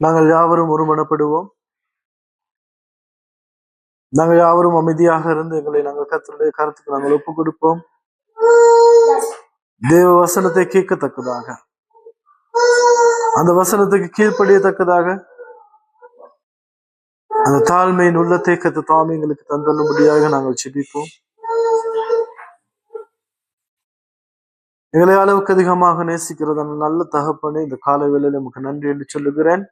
நாங்கள் யாவரும் ஒருமனப்படுவோம். நாங்கள் யாவரும் அமைதியாக இருந்து எங்களை நாங்கள் கர்த்தருடைய கருத்துக்கு நாங்கள் ஒப்புக் கொடுப்போம். தேவ வசனத்தை கேட்கத்தக்கதாக, அந்த வசனத்துக்கு கீழ்ப்படியத்தக்கதாக, அந்த தாழ்மையின் உள்ளத்தை கத்த தாமே எங்களுக்கு தந்தள்ளும்படியாக நாங்கள் செபிப்போம். எங்களை அளவுக்கு அதிகமாக நேசிக்கிறது அந்த நல்ல தகப்பனே, இந்த கால வேளையில நமக்கு நன்றி என்று சொல்லுகிறேன்.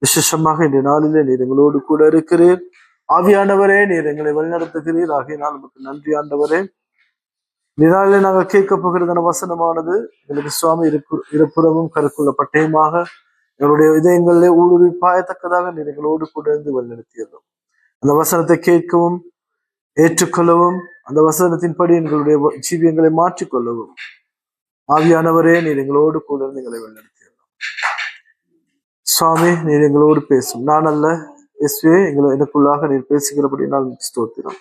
விசேஷமாக இந்த நாளிலே நீர் எங்களோடு கூட இருக்கிறீர். ஆவியானவரே, நீர் எங்களை வழிநடத்துகிறீர். ஆகையினால் நமக்கு நன்றி ஆண்டவரே. இந்த நாளிலே நாங்கள் கேட்க போகிறதான வசனமானது எங்களுக்கு சுவாமி இருப்புறமும் கருக்குள்ள பட்டயமாக எங்களுடைய இதயங்களிலே ஊடுருவி பாயத்தக்கதாக நீர் எங்களோடு கூட இருந்து வழிநடத்தியதும், அந்த வசனத்தை கேட்கவும் ஏற்றுக்கொள்ளவும், அந்த வசனத்தின்படி எங்களுடைய ஜீவியங்களை மாற்றிக்கொள்ளவும் ஆவியானவரே, நீர் எங்களோடு கூட இருந்து எங்களை வழிநடத்தியதும். சுவாமி, நீர் எங்களோடு பேசும். நான் அல்ல, இயேசுவே எனக்குள்ளாக நீர் பேசுகிறபடி நான் ஸ்தோத்திரம்.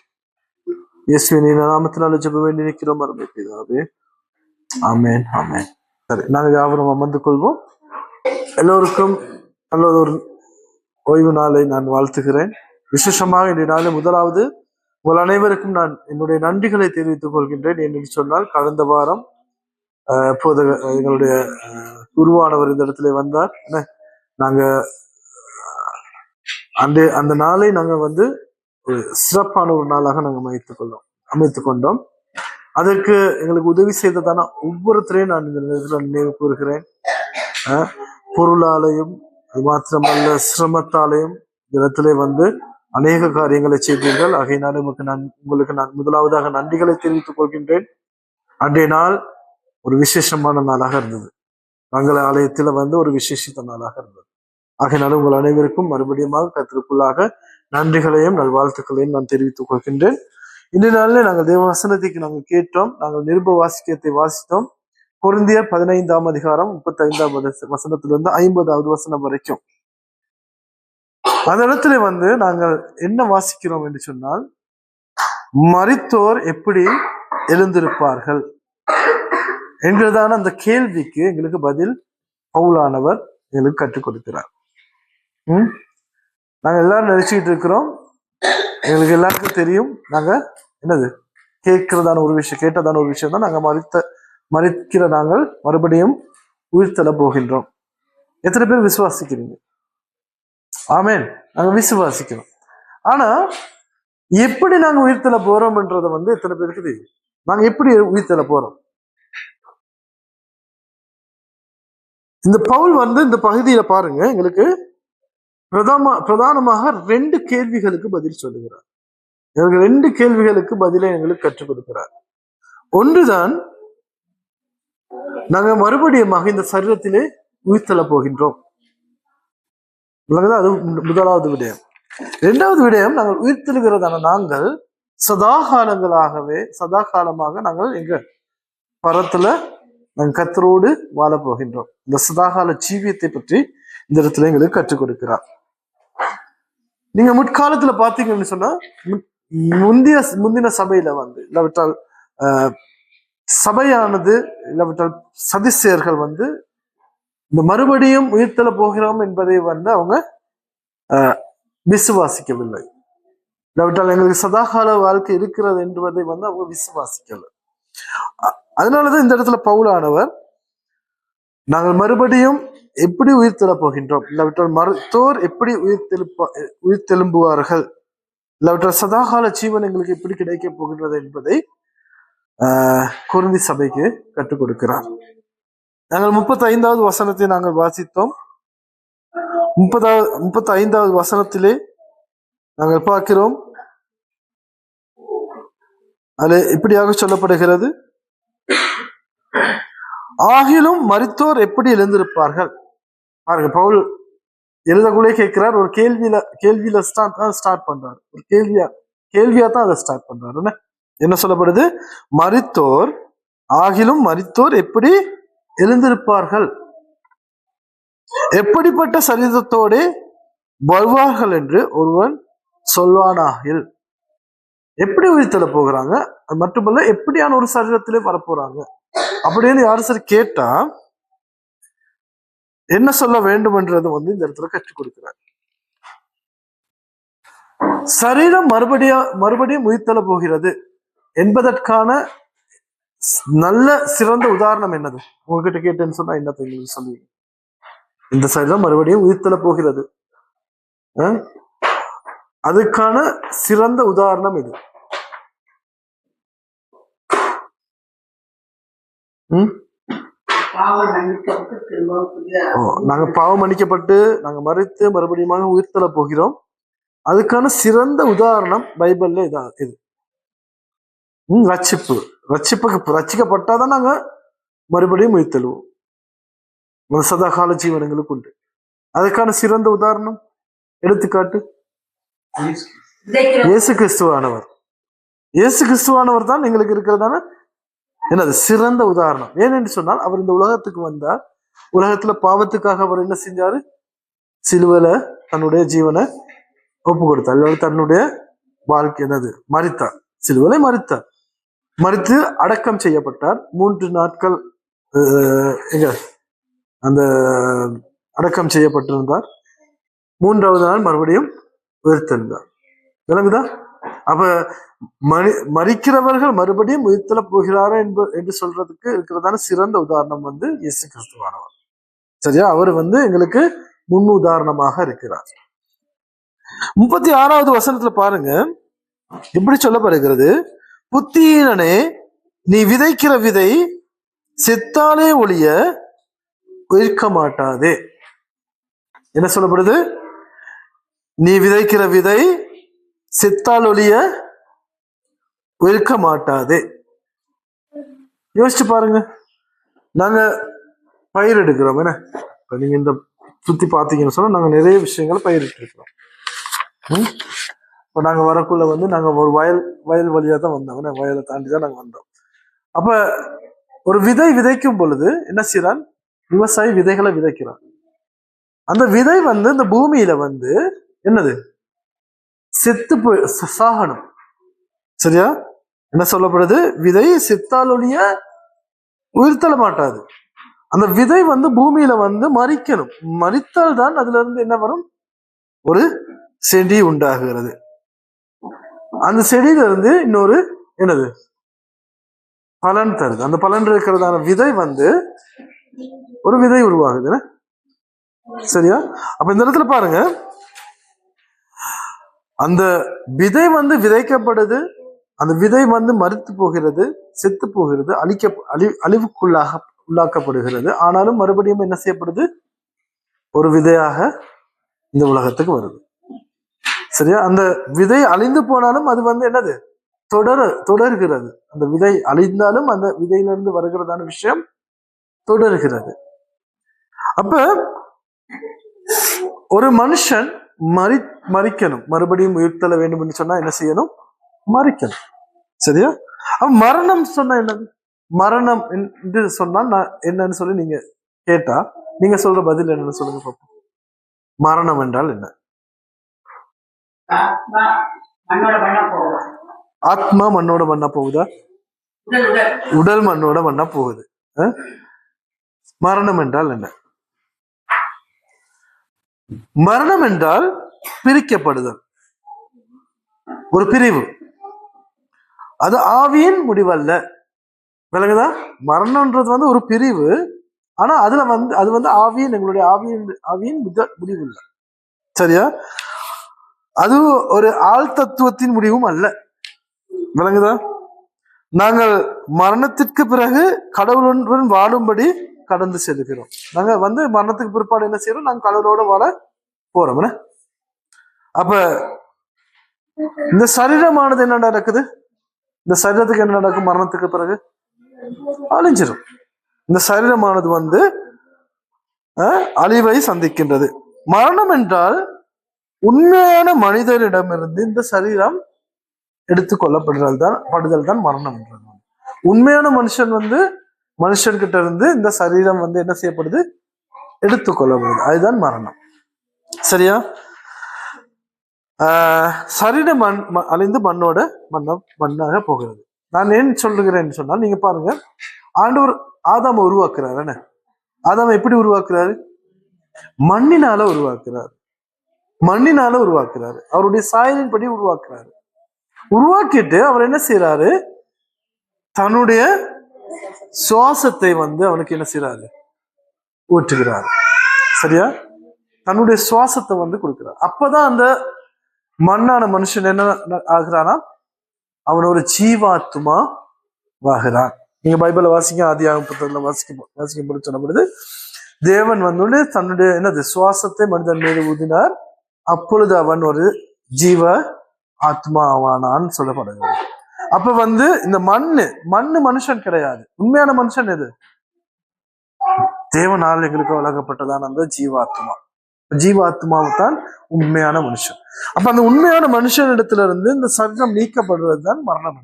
இயேசுவே நீர் நாமத்தினால ஜெபம் வேண்டி நிற்கிறோம் அருமை பிதாவே. ஆமென், ஆமென். சரி, நாங்கள் யாவரும் அமர்ந்து கொள்வோம். எல்லோருக்கும் நல்ல ஒரு ஓய்வு நாளை நான் வாழ்த்துகிறேன். விசேஷமாக இன்றைய நாளில் முதலாவது உங்கள் அனைவருக்கும் நான் என்னுடைய நன்றிகளை தெரிவித்துக் கொள்கின்றேன். என்று சொன்னால், கடந்த வாரம் எங்களுடைய குருவானவர் இந்த இடத்துல வந்தார். நாங்க அந்த நாளை நாங்க ஒரு சிறப்பான ஒரு நாளாக நாங்கள் அமைத்துக் கொண்டோம். அதற்கு எங்களுக்கு உதவி செய்ததான ஒவ்வொருத்தரையும் நான் இந்த நேரத்தில் நினைவு கூறுகிறேன். பொருளாலையும் அது மாத்திரமல்ல சிரமத்தாலையும் இடத்திலே அநேக காரியங்களை செய்தீர்கள். ஆகையினால உங்களுக்கு நான் முதலாவதாக நன்றிகளை தெரிவித்துக் கொள்கின்றேன். அன்றைய நாள் ஒரு விசேஷமான நாளாக இருந்தது. மங்கள ஆலயத்துல ஒரு விசேஷித்த நாளாக இருந்தது. ஆகையினால உங்கள் அனைவருக்கும் மறுபடியும் கர்த்தருக்குள்ளாக நன்றிகளையும் நல்வாழ்த்துக்களையும் நான் தெரிவித்துக் கொள்கின்றேன். இந்த நாளில் நாங்கள் தேவ வசனத்துக்கு நாங்கள் கேட்டோம். நாங்கள் நிருப வாசிக்கத்தை வாசித்தோம். கொரிந்தியர் 15ஆம் அதிகாரம் 35ஆம் வசனத்திலிருந்து 50ஆவது வசனம் வரைக்கும். அந்த இடத்துல நாங்கள் என்ன வாசிக்கிறோம் என்று சொன்னால், மரித்தோர் எப்படி எழுந்திருப்பார்கள் என்கிறதான அந்த கேள்விக்கு எங்களுக்கு பதில் பவுலானவர் எங்களுக்கு கற்றுக் கொடுக்கிறார். நாங்க எல்லாரும் நினைச்சுக்கிட்டு இருக்கிறோம், எங்களுக்கு எல்லாருக்கும் தெரியும், நாங்க என்னது கேட்கிறதான ஒரு விஷயம், கேட்டதான ஒரு விஷயம் தான், நாங்க மரிக்கிற நாங்கள் மறுபடியும் உயிர்த்தெழ போகின்றோம். எத்தனை பேர் விசுவாசிக்கிறீங்க? ஆமேன், நாங்க விசுவாசிக்கிறோம். ஆனா எப்படி நாங்க உயிர்த்தெழ போறோம்ன்றத எத்தனை பேருக்கு தெரியும்? நாங்க எப்படி உயிர்த்தெழ போறோம்? இந்த பவுல் இந்த பகுதியில பாருங்க, எங்களுக்கு பிரதானமாக 2 கேள்விகளுக்கு பதில் சொல்லுகிறார். இவங்க 2 கேள்விகளுக்கு பதிலை எங்களுக்கு கற்றுக் கொடுக்கிறார். ஒன்றுதான், நாங்க மறுபடியும் இந்த சரீரத்திலே உயிர்த்தெழ போகின்றோம். அது முதலாவது விடயம். 2வது விடயம், நாங்கள் உயிர்த்தெழுகிறதான நாங்கள் சதா காலமாக நாங்கள் எங்க பரத்துல நாங்கள் கர்த்தரோடு வாழ போகின்றோம். இந்த சதாகால ஜீவியத்தை பற்றி இந்த இடத்துல எங்களுக்கு கற்றுக் கொடுக்கிறார். நீங்க முற்காலத்துல பாத்தீங்கன்னு சொன்னா, முந்தின சபையில இல்லாவிட்டால் சபையானது இல்லாவிட்டால் சதிசியர்கள் இந்த மறுபடியும் உயிர்த்தெழ போகிறோம் என்பதை அவங்க விசுவாசிக்கவில்லை. இல்லாவிட்டால் எங்களுக்கு சதாகால வாழ்க்கை இருக்கிறது என்பதை அவங்க விசுவாசிக்கல. அதனாலதான் இந்த இடத்துல பவுலானவர், நாங்கள் மறுபடியும் எப்படி உயிர்த்தெழ போகின்றோம், இல்லாவிட்டால் மருத்துவர் எப்படி உயிர்த்தெழும்புவார்கள், இல்லாவிட்டால் சதாகால ஜீவன் எங்களுக்கு எப்படி கிடைக்க போகின்றது என்பதை கொரிந்தி சபைக்கு கற்றுக் கொடுக்கிறார். நாங்கள் 35ஆவது வசனத்தை நாங்கள் வாசித்தோம். 35ஆவது வசனத்திலே நாங்கள் பார்க்கிறோம், அது இப்படியாக சொல்லப்படுகிறது, ஆகிலும் மரித்தோர் எப்படி எழுந்திருப்பார்கள். பாருங்க, பவுல் எழுதக்குள்ளே கேட்கிறார், ஒரு கேள்வியில ஸ்டார்ட் பண்றாரு. ஒரு கேள்வியா தான் அதை ஸ்டார்ட் பண்றாரு. என்ன சொல்லப்படுது? ஆகிலும் மரித்தோர் எப்படி எழுந்திருப்பார்கள், எப்படிப்பட்ட சரீரத்தோடு வருவார்கள் என்று ஒருவன் சொல்வானாகில். எப்படி உயிர்த்தெழ போகிறாங்க, அது மட்டுமல்ல எப்படியான ஒரு சரீரத்திலே வரப்போறாங்க அப்படின்னு யாரும் சரி கேட்டா, என்ன சொல்ல வேண்டும் என்றது இந்த இடத்துல கற்றுக் கொடுக்கிறார். சரீரம் மறுபடியும் உயிர்த்தெழ போகிறது என்பதற்கான நல்ல சிறந்த உதாரணம் என்னது? உங்ககிட்ட கேட்டேன்னு சொன்னா என்ன சொல்லுவீங்க? இந்த சரீரம் மறுபடியும் உயிர்த்தெழ போகிறது, அதுக்கான சிறந்த உதாரணம் இது. நாங்க பாவம் மன்னிக்கப்பட்டு நாங்க மறித்து மறுபடியும் உயிர்த்தெழ போகிறோம். அதுக்கான சிறந்த உதாரணம் பைபிள்ல இதான் இது. ரட்சிக்கப்பட்டாதான் நாங்க மறுபடியும் உயிர்த்தெழுவோம். சதா கால ஜீவனங்களுக்கு உண்டு. அதுக்கான சிறந்த உதாரணம் எடுத்துக்காட்டு இயேசு கிறிஸ்துவானவர். இயேசு கிறிஸ்துவானவர் தான் எங்களுக்கு இருக்கிறதான என்னது சிறந்த உதாரணம். ஏனென்று சொன்னால் அவர் இந்த உலகத்துக்கு வந்தார். உலகத்துல பாவத்துக்காக அவர் என்ன செஞ்சாரு? சிலுவையில தன்னுடைய ஜீவனை ஒப்பு கொடுத்தார். தன்னுடைய வாழ்க்கை என்னது மரித்தார், சிலுவையில மரித்தார். மரித்து அடக்கம் செய்யப்பட்டார். 3 நாட்கள் எங்க அந்த அடக்கம் செய்யப்பட்டிருந்தார். 3வது நாள் மறுபடியும் உயிர்த்தெழுந்தார். விளங்குதா? அப்ப மரிக்கிறவர்கள் மறுபடியும் உயிர்த்தெழ போகிறாரா என்று சொல்றதுக்கு இருக்கிறதான சிறந்த உதாரணம் இயேசு கிறிஸ்துவானவர். சரியா? அவர் எங்களுக்கு முன் உதாரணமாக இருக்கிறார். 36வது வசனத்துல பாருங்க, இப்படி சொல்லப்படுகிறது, புத்தியீனனே, நீ விதைக்கிற விதை செத்தாலே ஒழிய உயிர்க்க மாட்டாதே. என்ன சொல்லப்படுது? நீ விதைக்கிற விதை செத்தால் ஒழிய உயிர்க்க மாட்டாதே. யோசிச்சு பாருங்க. நாங்க பயிர் எடுக்கிறோம். என்ன இப்ப நீங்க இந்த சுத்தி பாத்தீங்கன்னு சொன்னா நாங்க நிறைய விஷயங்களை பயிரிட்டு இருக்கிறோம். இப்ப நாங்க வரக்குள்ள நாங்க ஒரு வயல் வழியா தான் வந்தோம். வயலை தாண்டி தான் நாங்க வந்தோம். அப்ப ஒரு விதை விதைக்கும் பொழுது என்ன செய்யறான்? விவசாயி விதைகளை விதைக்கிறான். அந்த விதை இந்த பூமியில என்னது செத்து போய் சாகணும். சரியா? என்ன சொல்லப்படுது? விதை செத்தாலொழிய உயிர்த்தெழ மாட்டாது. அந்த விதை பூமியில மறிக்கணும். மறித்தால் தான் அதுல இருந்து என்ன வரும்? ஒரு செடி உண்டாகிறது. அந்த செடியில இருந்து இன்னொரு என்னது பலன் தருது. அந்த பலன் இருக்கிறதான விதை ஒரு விதை உருவாகுது. சரியா? அப்ப இந்த இடத்துல பாருங்க, அந்த விதை விதைக்கப்படுது. அந்த விதை மரித்து போகிறது, செத்து போகிறது, உள்ளாக்கப்படுகிறது. ஆனாலும் மறுபடியும் என்ன செய்யப்படுது? ஒரு விதையாக இந்த உலகத்துக்கு வருது. சரியா? அந்த விதை அழிந்து போனாலும் அது என்னது தொடர்கிறது. அந்த விதை அழிந்தாலும் அந்த விதையிலிருந்து வருகிறதான விஷயம் தொடர்கிறது. அப்ப ஒரு மனுஷன் மறிக்கணும், மறுபடியும் உயிர்த்தெழ வேண்டும் என்று சொன்னா என்ன செய்யணும்? மறிக்கணும். சரியா? மரணம் சொன்னா என்னது? மரணம் என்று சொன்னால் நான் என்னன்னு சொல்லி நீங்க கேட்டா நீங்க சொல்ற பதில் என்னன்னு சொல்லுங்க பாப்போம். மரணம் என்றால் என்ன? ஆத்மா மண்ணோட மண்ணா போகுதா? உடல் மண்ணோட மண்ணா போகுது. மரணம் என்றால் என்ன? மரணம் என்றால் பிரிக்கப்படுதல், ஒரு பிரிவு. அது ஆவியின் முடிவல்ல. விளங்குதா? மரணம்ன்றது ஒரு பிரிவு. ஆனா அதுல அது ஆவியின் எங்களுடைய ஆவியின் முடிவு இல்லை. சரியா? அது ஒரு ஆள் தத்துவத்தின் முடிவும் அல்ல. விளங்குதா? நாங்கள் மரணத்திற்கு பிறகு கடவுளுடன் வாழும்படி கடந்து செல்கிறோம். நாங்க மரணத்துக்கு பிற்பாடு என்ன செய்யறோம்? நாங்க கடவுளோட வாழ போறோம். அப்ப இந்த சரீரமானது என்ன நடக்குது? இந்த சரீரத்துக்கு என்ன நடக்கும்? மரணத்துக்கு பிறகு அழிஞ்சிடும். இந்த சரீரமானது அழிவை சந்திக்கின்றது. மரணம் என்றால் உண்மையான மனிதரிடமிருந்து இந்த சரீரம் எடுத்து கொள்ளப்படுதல் தான் மரணம் என்றது. உண்மையான மனுஷன் கிட்ட இருந்து இந்த சரீரம் என்ன செய்யப்படுது? எடுத்துக்கொள்ளப்படுது. அதுதான் மரணம். சரியா? சரீரம் அழிந்து மண்ணாக போகிறது. நான் ஏன் சொல்லுகிறேன்னு சொன்னால், நீங்க பாருங்க, ஆண்டவர் ஆதாம உருவாக்குறாரு. ஆதாம எப்படி உருவாக்குறாரு? மண்ணினால உருவாக்குறாரு. மண்ணினால உருவாக்குறாரு. அவருடைய சாயலின் படி உருவாக்குறாரு. உருவாக்கிட்டு அவர் என்ன செய்யறாரு? தன்னுடைய சுவாசத்தை அவனுக்கு என்ன செய்யறாரு? ஊற்றுகிறார். சரியா? தன்னுடைய சுவாசத்தை கொடுக்கிறார். அப்பதான் அந்த மண்ணான மனுஷன் என்ன ஆகிறானா? அவன் ஒரு ஜீவாத்மா ஆகிறான். நீங்க பைபிள வாசிக்க, ஆதியாகம புத்தகத்துல வாசிக்க சொல்லப்படுது, தேவன் தன்னுடைய சுவாசத்தை மனிதன் மீது ஊதினார், அப்பொழுது அவன் ஒரு ஜீவ ஆத்மா ஆவானான்னு சொல்லப்படுகிறது. அப்ப இந்த மண்ணு மனுஷன் கிடையாது. உண்மையான மனுஷன் எது? தேவனால் எங்களுக்கு வழங்கப்பட்டதான் அந்த ஜீவாத்மா. ஜீவாத்மாவை தான் உண்மையான மனுஷன். அப்ப அந்த உண்மையான மனுஷனிடத்துல இருந்து இந்த சரீரம் நீக்கப்படுவதுதான் மரணம்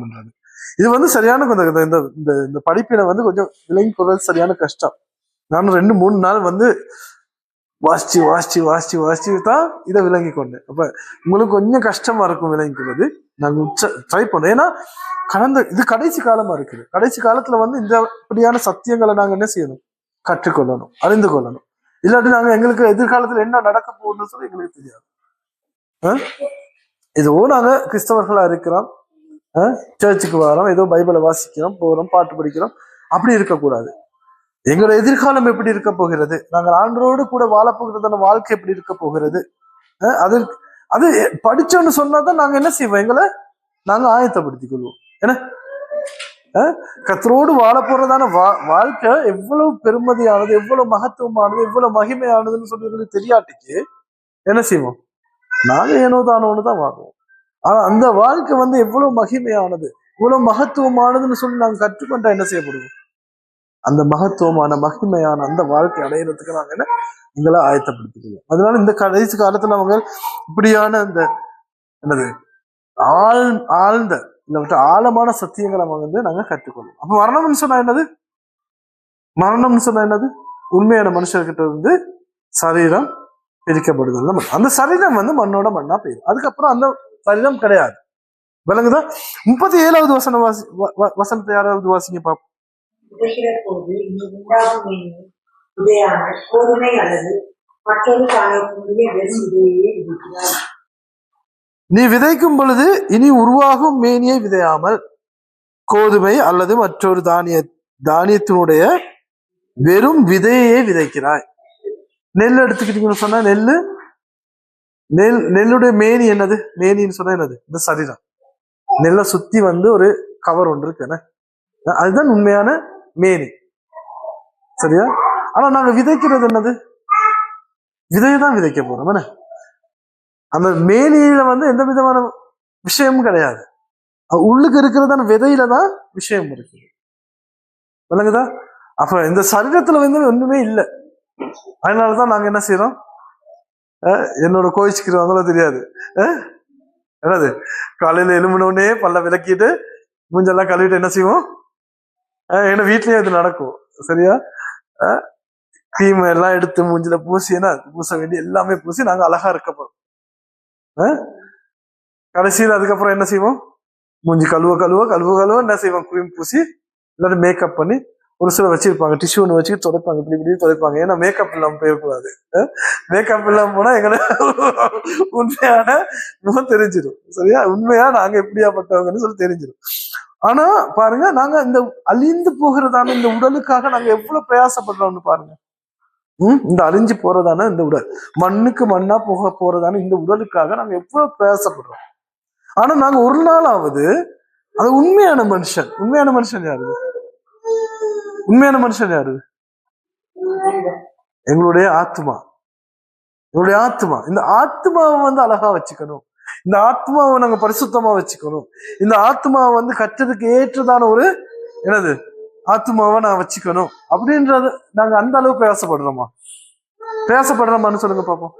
என்றது. இது சரியான இந்த படிப்பினை கொஞ்சம் விளங்கி கொள்வது சரியான கஷ்டம். நானும் 2-3 நாள் வாசிச்சு வாசிச்சு வாசிச்சு வாசிச்சு தான் இதை விளங்கி கொண்டேன். அப்ப உங்களுக்கு கொஞ்சம் கஷ்டமா இருக்கும் விளங்கி கொள்வது. நாங்க ட்ரை பண்ணோம். ஏன்னா இது கடைசி காலமா இருக்குது. கடைசி காலத்துல இந்த இப்படியான சத்தியங்களை நாங்க என்ன செய்யணும்? கற்றுக்கொள்ளணும், அறிந்து கொள்ளணும். இல்லாட்டி நாங்க எங்களுக்கு எதிர்காலத்துல என்ன நடக்க போகுதுன்னு சொல்லி எங்களுக்கு தெரியாது. ஏதோ நாங்க கிறிஸ்தவர்களா இருக்கிறோம், சர்ச்சுக்கு வரோம், ஏதோ பைபிளை வாசிக்கிறோம், போறோம், பாட்டு படிக்கிறோம். அப்படி இருக்கக்கூடாது. எங்களோட எதிர்காலம் எப்படி இருக்க போகிறது? நாங்கள் ஆண்டரோடு கூட வாழப்போகிறதான வாழ்க்கை எப்படி இருக்க போகிறது? அது படிச்சோன்னு சொன்னாதான் நாங்க என்ன செய்வோம்? எங்களை நாங்க ஆயத்தப்படுத்திக் கொள்வோம். ஏன்னா கர்த்தரோடு வாழ போறதான வாழ்க்கை எவ்வளவு பெருமதியானது, எவ்வளவு மகத்துவமானது, எவ்வளவு மகிமையானதுன்னு சொல்லி தெரியாட்டிக்கு என்ன செய்வோம்? நாங்க ஏனோ தானோன்னு தான் வாங்குவோம். ஆனா அந்த வாழ்க்கை எவ்வளவு மகிமையானது, இவ்வளவு மகத்துவமானதுன்னு சொல்லி நாங்க கற்றுக்கொண்டா என்ன செய்யப்படுவோம்? அந்த மகத்துவமான மகிமையான அந்த வாழ்க்கை அடையிறதுக்கு நாங்க எங்களை ஆயத்தப்படுத்திக்குவோம். அதனால இந்த கடைசி காலத்துல அவங்க இப்படியான இந்த ஆழ்ந்த ஆழமான சத்தியங்களை நாங்க கற்றுக்கொள்ளும். அப்ப மரணம்னு சொன்னா என்னது? மரணம்னு சொன்னா என்னது? உண்மையான மனுஷர்கிட்ட இருந்து சரீரம் பிரிக்கப்படுதல். அந்த சரீரம் மண்ணோட மண்ணா போயிடும். அதுக்கப்புறம் அந்த சரீரம் கிடையாது. விளங்குதா? 37வது வசனத்தை யாராவது வாசிங்க பாப்போம். நீ விதைக்கும் பொழுது இனி உருவாகும் மேனியை விதையாமல் கோதுமை அல்லது மற்றொரு தானியத்தினுடைய வெறும் விதையே விதைக்கிறாய். நெல் எடுத்துக்கிட்டீங்கன்னு சொன்னா நெல்லுடைய மேனி என்னது? மேனின்னு சொன்னா என்னது? இந்த சரீரம். நெல்லை சுத்தி ஒரு கவர் ஒன்று இருக்கு, அதுதான் உண்மையான மேனி. சரியா? ஆனா நாங்க விதைக்கிறது என்னது? விதையதான் விதைக்க போறோம். அந்த மேனியில எந்த விதமான விஷயமும் கிடையாது. உள்ளுக்கு இருக்கிறதான விதையில தான் விஷயம் இருக்குது. விளங்குதா? அப்ப இந்த சரீரத்துல ஒண்ணுமே இல்லை. அதனாலதான் நாங்க என்ன செய்யறோம்? என்னோட கோயிச்சுக்கிறவங்களோ தெரியாது, என்னது காலையில எழும்பினோடனே பல்ல விளக்கிட்டு மூஞ்செல்லாம் கழுவிட்டு என்ன செய்வோம்? ஏன்னா வீட்லயே இது நடக்கும். சரியா? கிரீம் எல்லாம் எடுத்து மூஞ்சில பூச வேண்டி எல்லாமே பூசி நாங்க அழகா இருக்கப்போம். கடைசியில் அதுக்கப்புறம் என்ன செய்வோம்? மூஞ்சி கழுவ என்ன செய்வோம்? கிரீம் பூசி இல்லாட்டி மேக்கப் பண்ணி ஒரு சில வச்சிருப்பாங்க, டிஷ்யூ ஒன்று வச்சுட்டு துடைப்பாங்க, இப்படி துடைப்பாங்க. ஏன்னா மேக்கப் இல்லாம போயிடக்கூடாது. மேக்கப் இல்லாம போனா எங்களை உண்மையான முகம் தெரிஞ்சிடும். சரியா? உண்மையா நாங்க எப்படியாப்பட்டவங்கன்னு சொல்லி தெரிஞ்சிடும். ஆனா பாருங்க, நாங்க இந்த அழிந்து போகிறதான இந்த உடலுக்காக நாங்க எவ்வளவு பிரயாசப்படுறோம்னு பாருங்க. இந்த அழிஞ்சு போறதான இந்த உடல், மண்ணுக்கு மண்ணா போறதான இந்த உடலுக்காக நாங்க எவ்வளவு பிரயாசப்படுறோம். ஆனா நாங்க ஒரு நாளாவது அது உண்மையான மனுஷன் யாரு? உண்மையான மனுஷன் யாரு? எங்களுடைய ஆத்மா. இந்த ஆத்மாவை அழகா வச்சுக்கணும். இந்த ஆத்மாவை நாங்க பரிசுத்தமா வச்சுக்கணும். இந்த ஆத்மாவை கற்றதுக்கு ஏற்றதான ஒரு என்னது ஆத்மாவை நான் வச்சுக்கணும் அப்படின்றது நாங்க அந்த அளவு பிரயாசப்படுறோமான்னு சொல்லுங்க பாப்போம்.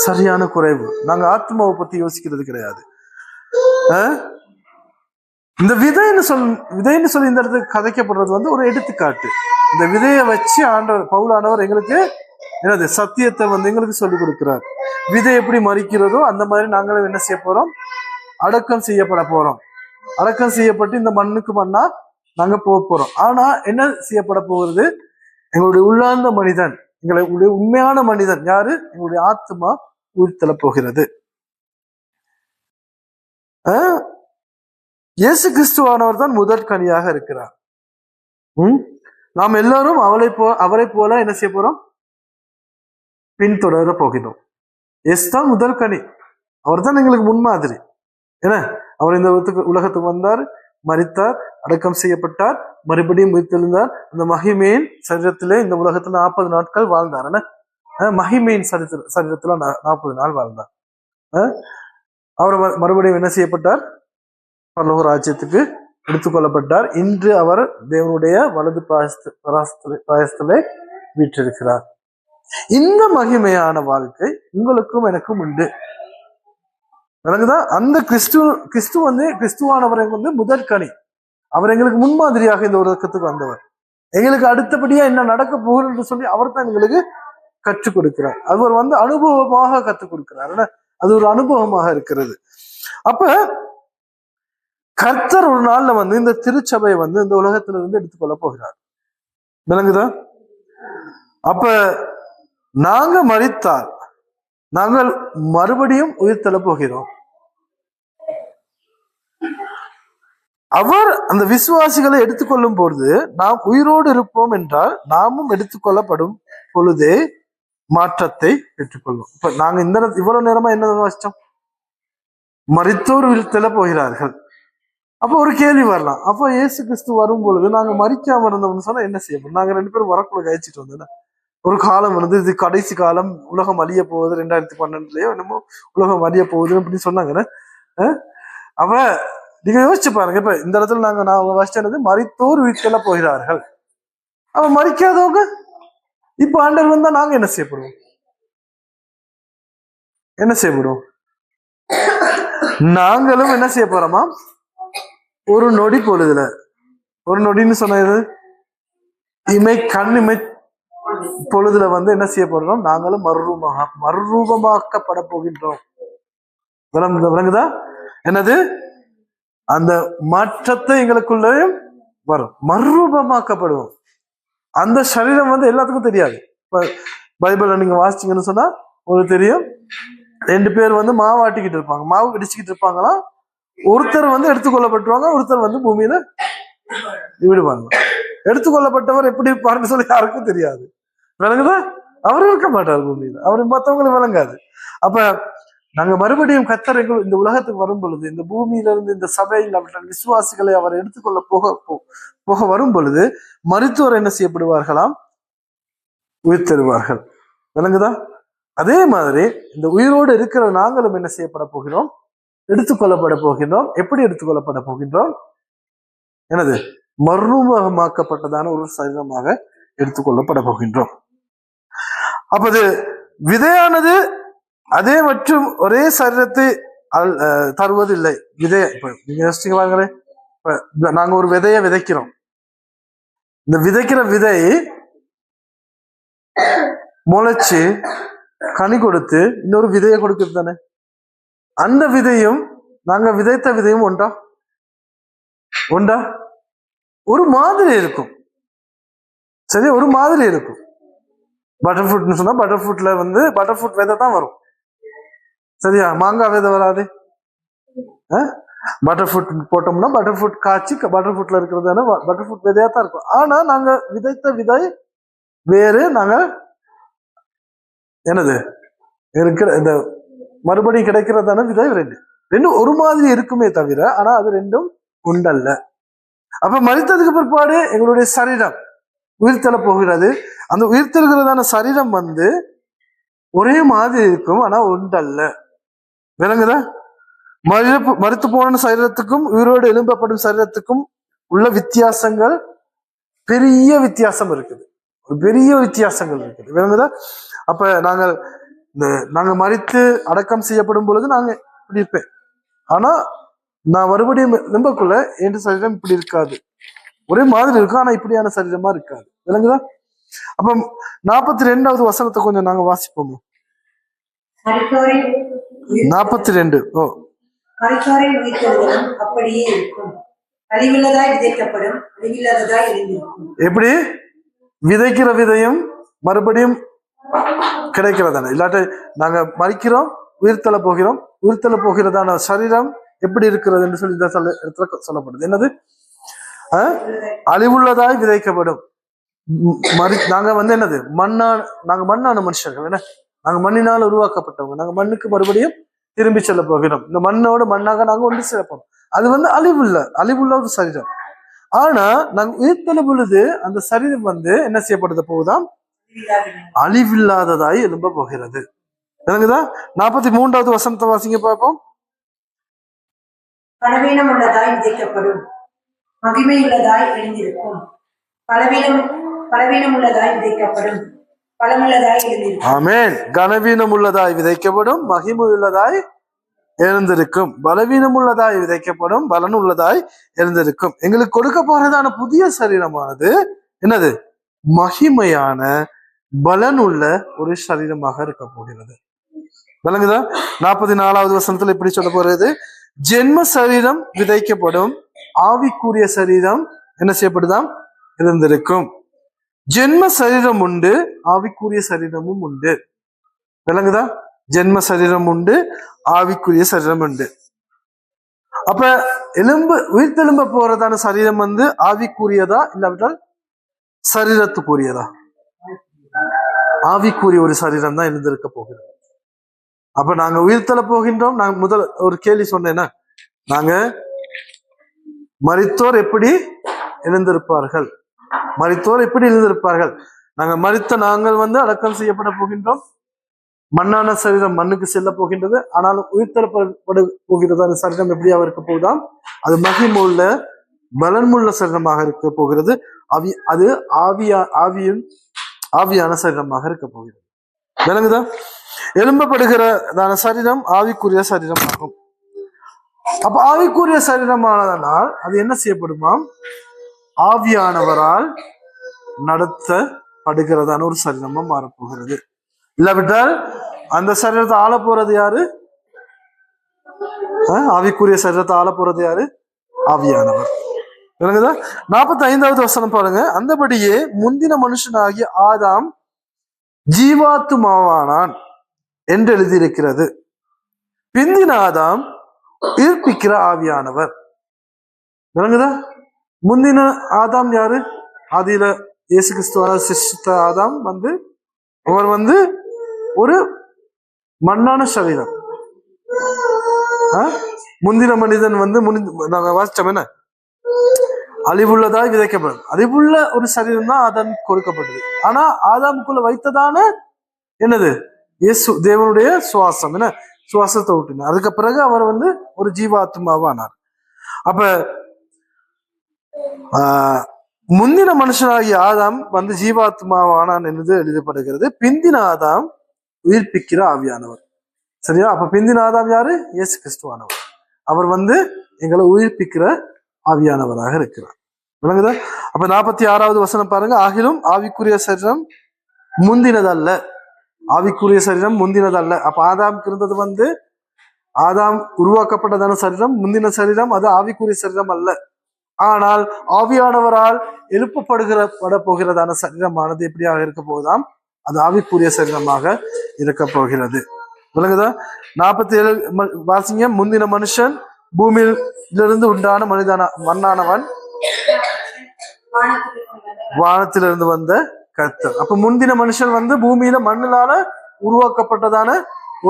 சரியான குறைவு. நாங்க ஆத்மாவை பத்தி யோசிக்கிறது கிடையாது. இந்த விதைன்னு சொல்லி இந்த இடத்துக்கு கதைக்கப்படுறது ஒரு எடுத்துக்காட்டு. இந்த விதையை வச்சு பவுலானவர் எங்களுக்கு என்னது சத்தியத்தை எங்களுக்கு சொல்லிக் கொடுக்கிறார். விதை எப்படி மறிக்கிறதோ அந்த மாதிரி நாங்களும் என்ன செய்ய போறோம்? அடக்கம் செய்யப்பட போறோம். அடக்கம் செய்யப்பட்டு இந்த மண்ணுக்கு மண்ணா நாங்க போறோம். ஆனா என்ன செய்யப்பட போகிறது? எங்களுடைய உள்ளார்ந்த மனிதன், எங்களுடைய உண்மையான மனிதன் யாரு? எங்களுடைய ஆத்மா உயிர்த்தெழ போகிறது. இயேசு கிறிஸ்துவானவர் தான் முதற் கனியாக இருக்கிறார். நாம் எல்லாரும் அவரை போல என்ன செய்ய போறோம்? பின்தொடர போகிறோம். இயேசு தான் முதல் கனி. அவர் தான் எங்களுக்கு முன்மாதிரி. என்ன, அவர் இந்த உலகத்துக்கு வந்தார், மரித்தார், அடக்கம் செய்யப்பட்டார், மறுபடியும் உயிர்த்தெழுந்தார். அந்த மகிமையின் சரீரத்திலே இந்த உலகத்துல 40 நாட்கள் வாழ்ந்தார். என்ன, மகிமையின் சரீரத்துல 40 நாள் வாழ்ந்தார். அவர் மறுபடியும் என்ன செய்யப்பட்டார்? பரலோக ராஜ்யத்துக்கு எடுத்துக்கொள்ளப்பட்டார். இன்று அவர் தேவனுடைய வலது பாயசத்திலே வீற்றிருக்கிறார். இந்த மகிமையான வாழ்க்கை உங்களுக்கும் எனக்கும் உண்டு. எனக்குதான் அந்த கிறிஸ்து வந்து கிறிஸ்துவானவர் வந்து முதற்கனி. அவர் எங்களுக்கு முன்மாதிரியாக இந்த உலகத்துக்கு வந்தவர். எங்களுக்கு அடுத்தபடியா என்ன நடக்க போகுதுன்னு சொல்லி அவர் தான் எங்களுக்கு கற்றுக் கொடுக்கிறார். அவர் வந்து அனுபவமாக கற்றுக் கொடுக்கிறார். அது ஒரு அனுபவமாக இருக்கிறது. அப்ப கர்த்தர் ஒரு நாள்ல வந்து இந்த திருச்சபையை வந்து இந்த உலகத்துல இருந்து எடுத்துக்கொள்ள போகிறார். விளங்குதா? அப்ப நாங்க மரித்தால் நாங்கள் மறுபடியும் உயிர்த்தெழ போகிறோம். அவர் அந்த விசுவாசிகளை எடுத்துக்கொள்ளும் பொழுது நாம் உயிரோடு இருப்போம் என்றால் நாமும் எடுத்துக்கொள்ளப்படும் பொழுதே மாற்றத்தை பெற்றுக்கொள்வோம். இப்ப நாங்க இவ்வளவு நேரமா என்ன வாசிச்சோம்? மரித்தோர் உயிர்த்தெழ போகிறார்கள். அப்போ ஒரு கேள்வி வரலாம், அப்போ இயேசு கிறிஸ்து வரும் பொழுது நாங்க மரிக்காம இருந்தோம்னு சொன்னா என்ன செய்யப்படும்? நாங்க 2 பேரும் வரக்குள்ள கழிச்சிட்டு வந்தோம். ஒரு காலம் வந்து இது கடைசி காலம், உலகம் அழிய போகுது, 2012லயோ என்னமோ உலகம் அழிய போகுது அப்படின்னு சொன்னாங்கன்னு. அப்ப நீங்க யோசிச்சு பாருங்க. இப்ப இந்த இடத்துல நான் வச்சிட்டது மரித்தோர் உயிர்த்தெழ போகிறார்கள். அவ மரிக்காதவங்க இப்ப ஆண்டவர் வந்தா நாங்க என்ன செய்யப்படுவோம்? என்ன செய்யப்படுவோம்? நாங்களும் என்ன செய்ய போறோமா? ஒரு நொடி பொழுதுல, ஒரு நொடின்னு சொன்னது கண்ணிமை பொழுதுல வந்து என்ன செய்ய போறோம்? நாங்களும் மறுரூபமாக்கப்பட போகின்றோம். விளங்குதா? என்னது? அந்த மாற்றத்தை எங்களுக்குள்ளேயும் வரும், மறுரூபமாக்கப்படுவோம். அந்த சரீரம் வந்து எல்லாத்துக்கும் தெரியாது. இப்ப பைபிள்ல நீங்க வாசிச்சீங்கன்னு சொன்னா உங்களுக்கு தெரியும். 2 பேர் வந்து மாவு ஆட்டிக்கிட்டு இருப்பாங்க, மாவு இடிச்சுக்கிட்டு இருப்பாங்களாம். ஒருத்தர் வந்து எடுத்துக்கொள்ளப்பட்டுருவாங்க, ஒருத்தர் வந்து பூமியில விடுவாங்க. எடுத்துக்கொள்ளப்பட்டவர் எப்படி இருப்பாருன்னு சொல்லி யாருக்கும் தெரியாது. விளங்குதா? அவரும் இருக்க மாட்டார் பூமியில, அவரு மற்றவங்களுக்கு விளங்காது. அப்ப நாங்க மறுபடியும் கர்த்தர் இந்த உலகத்துக்கு வரும் பொழுது, இந்த பூமியில இருந்து இந்த சபையில் அவர்கள் விசுவாசிகளை அவர் எடுத்துக்கொள்ள போக வரும் பொழுது மருத்துவர் என்ன செய்யப்படுவார்களாம்? உயிர் தருவார்கள். விளங்குதா? அதே மாதிரி இந்த உயிரோடு இருக்கிற நாங்களும் என்ன செய்யப்பட போகிறோம்? எடுத்துக்கொள்ளப்பட போகின்றோம். எப்படி எடுத்துக்கொள்ளப்பட போகின்றோம்? எனது மறுரூபமாக்கப்பட்டதான ஒரு சரீரமாக எடுத்துக்கொள்ளப்பட போகின்றோம். அப்ப அது விதையானது அதே மற்றும் ஒரே சரீரத்தை தருவதில்லை. விதைய இப்ப நீங்க யோசிச்சு பாருங்களேன். இப்ப நாங்க ஒரு விதைய விதைக்கிறோம். இந்த விதைக்கிற விதை முளைச்சு கனி கொடுத்து இன்னொரு விதையை கொடுக்குறது தானே. அந்த விதையும் நாங்க விதைத்த விதையும் ஒன்றா? ஒரு மாதிரி இருக்கும். சரி, ஒரு மாதிரி இருக்கும். பட்டர் ஃப்ரூட்னு சொன்னா பட்டர் ஃப்ரூட்ல வந்து பட்டர் ஃப்ரூட் விதை தான் வரும். சரியா? மாங்காய் விதை வராது. பட்டர் ஃப்ரூட் போட்டோம்னா பட்டர் ஃப்ரூட் காய்ச்சி பட்டர் ஃப்ரூட்ல இருக்கிறது பட்டர் ஃப்ரூட் விதையா தான் இருக்கும். ஆனா நாங்க விதைத்த விதை வேறு, நாங்க என்னது இருக்கிற இந்த மறுபடியும் கிடைக்கிறதான விதை ரெண்டும் ஒரு மாதிரி இருக்குமே தவிர, ஆனா அது ரெண்டும் உண்டல்ல. அப்ப மரித்ததுக்கு பிற்பாடு எங்களுடைய சரீரம் உயிர்த்தெழ போகிறது. அந்த உயிர்த்தெழுகிறதான சரீரம் வந்து ஒரே மாதிரி இருக்கும், ஆனா உண்டல்ல. விளங்குதா? மரித்து போன சரீரத்துக்கும் உயிரோடு எழும்பப்படும் சரீரத்துக்கும் உள்ள வித்தியாசங்கள், பெரிய வித்தியாசம் இருக்குது. பெரிய வித்தியாசங்கள் இருக்குது. விளங்குதா? அப்ப நாங்க மரித்து அடக்கம் செய்யப்படும் பொழுது நாங்க இப்படி இருப்பேன். ஆனா நான் மறுபடியும் எழும்பக்குள்ள என் சரீரம் இப்படி இருக்காது, ஒரே மாதிரி இருக்கும், ஆனா இப்படியான சரீரமா இருக்காது. விளங்குதா? அப்ப 42வது வசனத்தை கொஞ்சம் நாங்க வாசிப்போம். 42. அப்படியே இருக்கும். அழிவுள்ளதாய் விதைக்கப்படும், அழிவில்லாததாய் எழுந்திருக்கும். எப்படி? விதைக்கிற விதையும் மறுபடியும் கிடைக்கிறதானே, இல்லாட்டி நாங்க மறிக்கிறோம், உயிர்த்தல போகிறோம். உயிர்த்தல போகிறதான சரீரம் எப்படி இருக்கிறது என்று சொல்லி இடத்துல சொல்லப்படுது. என்னது? அழிவுள்ளதாய் விதைக்கப்படும். நாங்க வந்து என்னது? நாங்க மண்ணான மனுஷர்கள். என்ன? நாங்க மண்ணினால் உருவாக்கப்பட்டவங்க. நாங்க மண்ணுக்கு மறுபடியும் திரும்பி செல்ல போகிறோம். இந்த மண்ணோட மண்ணாக நாங்க ஒன்று சேர்ப்போம். அது வந்து அழிவுள்ள ஒரு சரீரம். ஆனா நாங்க உயிர்த்தெழும் பொழுது அந்த சரீரம் வந்து என்ன செய்யப்படுது போகுதாம்? அழிவில்லாததாய் எழும்ப போகிறது. விளங்குதா? 43வது வசனத்தை வாசிங்க பார்ப்போம். பலவீனம் உள்ளதாய் விதைக்கப்படும், மகிமை உள்ளதாய் எழுந்திருக்கும். பலவீனம் உள்ளதாய் விதைக்கப்படும், பலமுள்ளதாய் எழுந்திருக்கும். ஆமென். கனவீனம் உள்ளதாய் விதைக்கப்படும், மகிமை உள்ளதாய் எழுந்திருக்கும். பலவீனம் உள்ளதாய் விதைக்கப்படும், பலன் உள்ளதாய் எழுந்திருக்கும். எங்களுக்கு கொடுக்க போறதான புதிய சரீரமானது என்னது? மகிமையான பலன் உள்ள ஒரு சரீரமாக இருக்க போகிறது. விளங்குதா? 44வது வசனத்துல இப்படி சொல்ல போறது, ஜென்ம சரீரம் விதைக்கப்படும், ஆவிக்குரிய சரீரம் என்ன செய்யப்படுதாம்? இருந்திருக்கும். ஜென்ம சரீரம் உண்டு, ஆவிக்குரிய சரீரமும் உண்டு. விளங்குதா? ஜென்ம சரீரம் உண்டு, ஆவிக்குரிய சரீரம் உண்டு. அப்ப உயிர்த்தெலும்ப போறதான சரீரம் வந்து ஆவிக்குரியதா இல்லாவிட்டால் சரீரத்துக்குரியதா? ஆவிக்குரிய ஒரு சரீரம் தான் எழுந்திருக்க போகிறது. அப்ப நாங்க உயிர்த்தெழ போகின்றோம். நாங்க முதல் ஒரு கேள்வி சொன்னேன்னா, நாங்க மரித்தோர் எப்படி எழுந்திருப்பார்கள்? மரித்தோர் எப்படி எழுந்திருப்பார்கள்? நாங்கள் வந்து அடக்கம் செய்யப்பட போகின்றோம். மண்ணான சரீரம் மண்ணுக்கு செல்ல போகின்றது. ஆனாலும் உயிர்த்தெழப்பட போகிறதான சரீரம் எப்படியாக இருக்க போகுதாம்? அது மகிமுள்ள பலன்முள்ள சரீரமாக இருக்க போகிறது. அது ஆவியான சரீரமாக இருக்க போகிறது. விளங்குதா? எழும்பப்படுகிறதான சரீரம் ஆவிக்குரிய சரீரம் ஆகும். அப்ப ஆவிக்குரிய சரீரமானதனால் அது என்ன செய்யப்படுமாம்? ஆவியானவரால் நடத்தப்படுகிறதான ஒரு சரீரமா மாறப்போகிறது. இல்லாவிட்டால் அந்த சரீரத்தை ஆள போறது யாரு? ஆவிக்குரிய சரீரத்தை ஆள போறது யாரு? ஆவியானவர். விளங்குதா? 45வது வசனம் பாருங்க. அந்தபடியே முந்தின மனுஷனாகிய ஆதாம் ஜீவாத்துமாவானான் என்று எழுதியிருக்கிறது. பிந்தின ஆதாம் உயிர்ப்பிக்கிற ஆவியானவர். விளங்குதா? முந்தின ஆதாம் யாரு? ஆதியில இயேசு கிறிஸ்துவான சிருஷ்டித்த ஆதாம் வந்து அவர் வந்து ஒரு மண்ணான சரீரம். முந்தின மனிதன் வந்து நாங்க வாசிச்சோம் என்ன? அழிவுள்ளதாய் விதைக்கப்படும். அழிவுள்ள ஒரு சரீரம் தான் ஆதாம் கொடுக்கப்பட்டது. ஆனா ஆதாமுக்குள்ள வைத்ததான என்னது? இயேசு தேவனுடைய சுவாசம். என்ன? சுவாசத்தை விட்டுனார். அதுக்கு பிறகு அவர் வந்து ஒரு ஜீவாத்மாவானார். அப்ப முந்தின மனுஷனாகிய ஆதாம் வந்து ஜீவாத்மாவானான் என்று எழுதப்படுகிறது. பிந்தின ஆதாம் உயிர்ப்பிக்கிற ஆவியானவர். சரியா? அப்ப பிந்தின ஆதாம் யாரு? இயேசு கிறிஸ்துவானவர். அவர் வந்து எங்களை உயிர்ப்பிக்கிற ஆவியானவராக இருக்கிறார். விளங்குதா? அப்ப 46வது வசனம் பாருங்க. ஆகிலும் ஆவிக்குரிய சரீரம் முந்தினதல்ல. ஆவிக்குரிய சரீரம் முந்தினதல்ல. அப்ப ஆதாமுக்கு இருந்தது வந்து ஆதாம் உருவாக்கப்பட்டதான சரீரம் முந்தின சரீரம். அது ஆவிக்குரிய சரீரம் அல்ல. ஆனால் ஆவியானவரால் எழுப்பப்பட போகிறதான சரீரமானது எப்படியாக இருக்க போகுதாம்? அது ஆவிக்குரிய சரீரமாக இருக்க போகிறது. விளங்குதா? 47 வாசிங்க. முந்தின மனுஷன் பூமியிலிருந்து உண்டான மண்ணானவன், வானத்திலிருந்து வந்த கர்த்தர். அப்ப முந்தின மனுஷன் வந்து பூமியில மண்ணினால உருவாக்கப்பட்டதான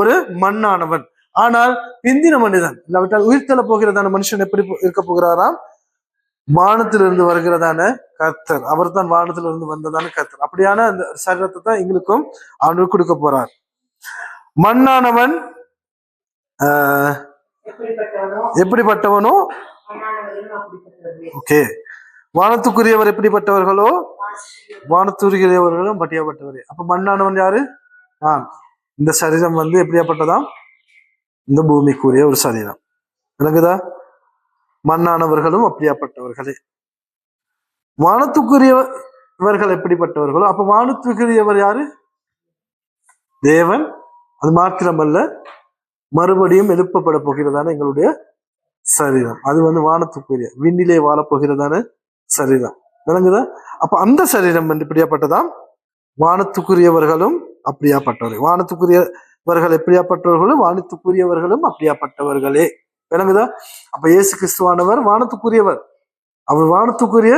ஒரு மண்ணானவன். ஆனால் பிந்தின மனிதன் இல்லாவிட்டால் உயிர்த்தெழ போகிறதான மனுஷன் எப்படி இருக்க போகிறாராம்? வானத்திலிருந்து வருகிறதான கர்த்தர். அவர் தான் வானத்திலிருந்து வந்ததான கர்த்தர். அப்படியான அந்த சரீரத்தை தான் எங்களுக்கும் அவனுக்கு கொடுக்க போறார். மண்ணானவன் எப்படிப்பட்டவனோ, ஓகே, வானத்துக்குரியவர் எப்படிப்பட்டவர்களோ வானத்துக்குரியவர்களும் பட்டியப்பட்டவரே. அப்ப மண்ணானவன் யாரு? இந்த சரீரம் வந்து எப்படியாப்பட்டதாம்? இந்த பூமிக்குரிய ஒரு சரீரம். எனக்குதா? மண்ணானவர்களும் அப்படியாப்பட்டவர்களே. வானத்துக்குரியவர்கள் எப்படிப்பட்டவர்களோ அப்ப வானத்துக்குரியவர் யாரு? தேவன். அது மாத்திரமல்ல, மறுபடியும் எழுப்பப்பட போகிறதான எங்களுடைய சரீரம். அது வந்து வானத்துக்குரிய விண்ணிலே வாழப்போகிறதான சரீரம். விளங்குதா? அப்ப அந்த சரீரம் வந்து இப்படியாப்பட்டதாம். வானத்துக்குரியவர்களும் அப்படியாப்பட்டவர்கள். வானத்துக்குரியவர்கள் எப்படியாப்பட்டவர்களும் வானத்துக்குரியவர்களும் அப்படியாப்பட்டவர்களே. விளங்குதா? அப்ப இயேசு கிறிஸ்துவானவர் வானத்துக்குரியவர். அவர் வானத்துக்குரிய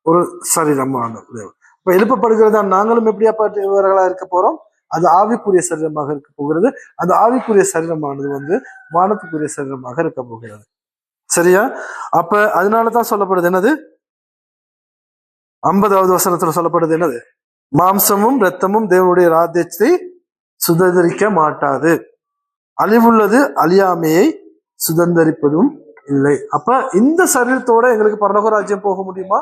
ஒரு சரீரமானவர். இப்ப எழுப்பப்படுகிறதா நாங்களும் எப்படியாப்பட்டவர்களா இருக்க போறோம்? அது ஆவிக்குரிய சரீரமாக இருக்க போகிறது. அந்த ஆவிக்குரிய சரீரமானது வந்து வானத்துக்குரிய சரீரமாக இருக்க போகிறது. சரியா? அப்ப அதனாலதான் சொல்லப்படுது என்னது, 50வது வசனத்துல சொல்லப்படுது என்னது, மாம்சமும் இரத்தமும் தேவனுடைய ராஜ்யத்தை சுதந்திரிக்க மாட்டாது, அழிவுள்ளது அழியாமையை சுதந்திரிப்பதும் இல்லை. அப்ப இந்த சரீரத்தோட எங்களுக்கு பரலோக ராஜ்யம் போக முடியுமா?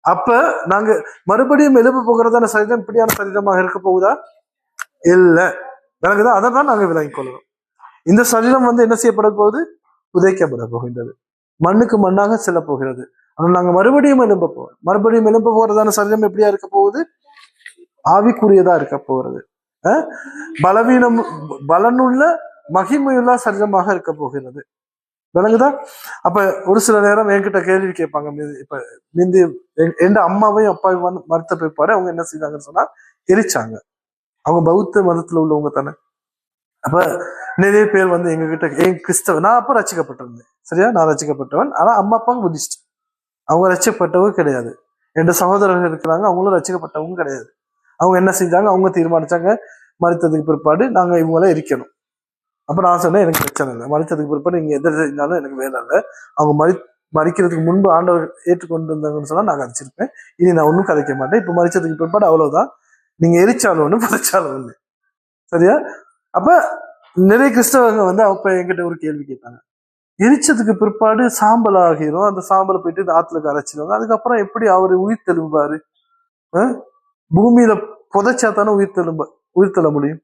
அப்ப நாங்க மறுபடியும் எழுப்ப போகிறதான சரீரம் இப்படியான சரீரமாக இருக்க போகுதா? இல்ல. விளங்குதா? அதை தான் நாங்க விளங்கிக் கொள்ளணும். இந்த சரீரம் வந்து என்ன செய்யப்பட போகுது? புதைக்கப்பட போகின்றது, மண்ணுக்கு மண்ணாக செல்ல போகிறது. ஆனால் நாங்க மறுபடியும் எழும்ப போறோம். மறுபடியும் எழும்ப போறதான சரீரம் எப்படியா இருக்க போகுது? ஆவிக்குரியதா இருக்க போகிறது. பலவீனம் பலனுள்ள மகிமையுள்ள சரீரமாக இருக்க போகிறது. விளங்குதா? அப்ப ஒரு சில நேரம் என்கிட்ட கேள்வி கேட்பாங்க. இப்ப மிந்தி எந்த அம்மாவையும் அப்பாவையும் வந்து மறுத்த போய்ப்பாரு. அவங்க என்ன செய்தாங்கன்னு சொன்னா எரிச்சாங்க. அவங்க பௌத்த மதத்துல உள்ளவங்க தானே. அப்ப நிறைய பேர் வந்து எங்க கிட்ட, என் கிறிஸ்தவ, நான் அப்ப ரசிக்கப்பட்டிருந்தேன். சரியா? நான் ரசிக்கப்பட்டவன். ஆனா அம்மா அப்பாவுக்கு புத்திஸ்ட். அவங்க ரசிக்கப்பட்டவங்க கிடையாது. ரெண்டு சகோதரர்கள் இருக்கிறாங்க, அவங்களும் ரசிக்கப்பட்டவங்க கிடையாது. அவங்க என்ன செஞ்சாங்க? அவங்க தீர்மானிச்சாங்க மறித்ததுக்கு பிற்பாடு நாங்க இவங்கள எரிக்கணும். அப்ப நான் சொன்னேன், எனக்கு பிரச்சனை இல்லை, மறித்ததுக்கு பிற்பாடு நீங்க எதிர் செஞ்சாலும் எனக்கு வேலை இல்லை. அவங்க மறிக்கிறதுக்கு முன்பு ஆண்டவர் ஏற்றுக்கொண்டு இருந்தாங்கன்னு சொன்னா நான் கதைச்சிருப்பேன். இனி நான் ஒன்றும் கதைக்க மாட்டேன். இப்ப மறிச்சதுக்கு பிற்பாடு அவ்வளவுதான், நீங்க எரிச்சாலும் ஒண்ணு புதைச்சாலும் ஒண்ணு. சரியா? அப்ப நிறைய கிறிஸ்தவங்க வந்து அப்ப என்கிட்ட ஒரு கேள்வி கேட்டாங்க, எரிச்சதுக்கு பிற்பாடு சாம்பல் ஆகிரும், அந்த சாம்பலை போயிட்டு இந்த ஆத்துல கரைச்சிடுவாங்க, அதுக்கப்புறம் எப்படி அவரு உயிர் தெழும்பாரு? பூமியில புதைச்சா தானே உயிர் தெழ முடியும்.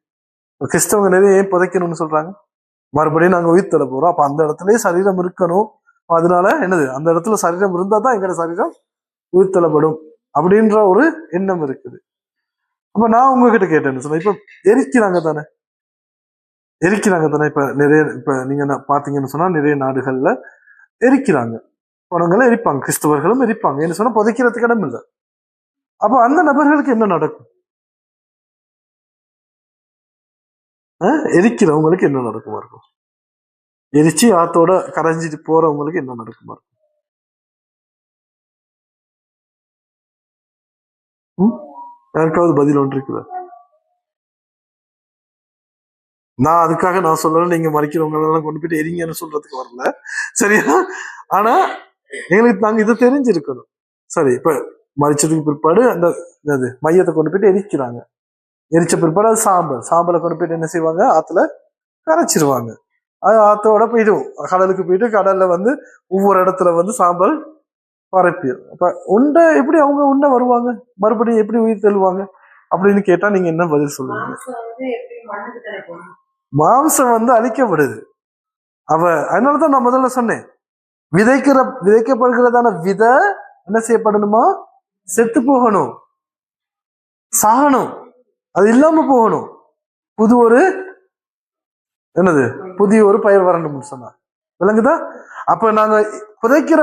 கிறிஸ்தவங்க நிறைய ஏன் புதைக்கணும்னு சொல்றாங்க? மறுபடியும் நாங்க உயிர் தெழ போறோம், அப்ப அந்த இடத்துலயே சரீரம் இருக்கணும். அதனால என்னது, அந்த இடத்துல சரீரம் இருந்தா தான் எங்களோட சரீரம் உயிர் தெழப்படும் அப்படின்ற ஒரு எண்ணம் இருக்குது. அப்ப நான் உங்ககிட்ட கேட்டேன்னு சொன்னேன், இப்ப எரிக்கிறாங்க தானே, இப்ப நிறைய, இப்ப நீங்க பாத்தீங்கன்னு சொன்னா நிறைய நாடுகள்ல எரிக்கிறாங்க, பணங்களை எரிப்பாங்க, கிறிஸ்தவர்களும் எரிப்பாங்க. என்ன சொன்னா புதைக்கிறதுக்கு இடம் இல்லை. அப்ப அந்த நபர்களுக்கு என்ன நடக்கும்? எரிக்கிறவங்களுக்கு என்ன நடக்குமா இருக்கும்? எரிச்சு ஆத்தோட கரைஞ்சிட்டு போறவங்களுக்கு என்ன நடக்குமா இருக்கும்? யாருக்காவது பதில் ஒன்று இருக்குதா? நான் அதுக்காக நான் சொல்றேன், நீங்க மறிக்கிறவங்க எல்லாம் கொண்டு போயிட்டு எரிங்கன்னு சொல்றதுக்கு வரல. சரியா? ஆனா எங்களுக்கு நாங்க இதை தெரிஞ்சிருக்கணும். சரி, இப்ப மறிச்சதுக்கு பிற்பாடு அந்த மையத்தை கொண்டு போயிட்டு எரிக்கிறாங்க. எரிச்ச பிற்பாடு அது சாம்பலை கொண்டு போயிட்டு என்ன செய்வாங்க? ஆத்துல கரைச்சிருவாங்க. அது ஆத்தோட போயிடும், கடலுக்கு போயிட்டு கடல்ல வந்து ஒவ்வொரு இடத்துல வந்து சாம்பல் பரப்பிடும். அப்ப உண்டை எப்படி அவங்க உண்டை வருவாங்க, மறுபடியும் எப்படி உயிர் தெழுவாங்க அப்படின்னு கேட்டா நீங்க என்ன பதில் சொல்லுவீங்க? மாம்சம் வந்து அழிக்கப்படுது. அதனாலதான் நான் முதல்ல சொன்னேன், விதைக்கப்படுகிறதான விதை என்ன செய்யப்படணுமா? செத்து போகணும், சாகணும், அது இல்லாம போகணும். புதிய ஒரு பயிர் வரணும்னு சொன்னா. விளங்குதா? அப்ப நாங்க புதைக்கிற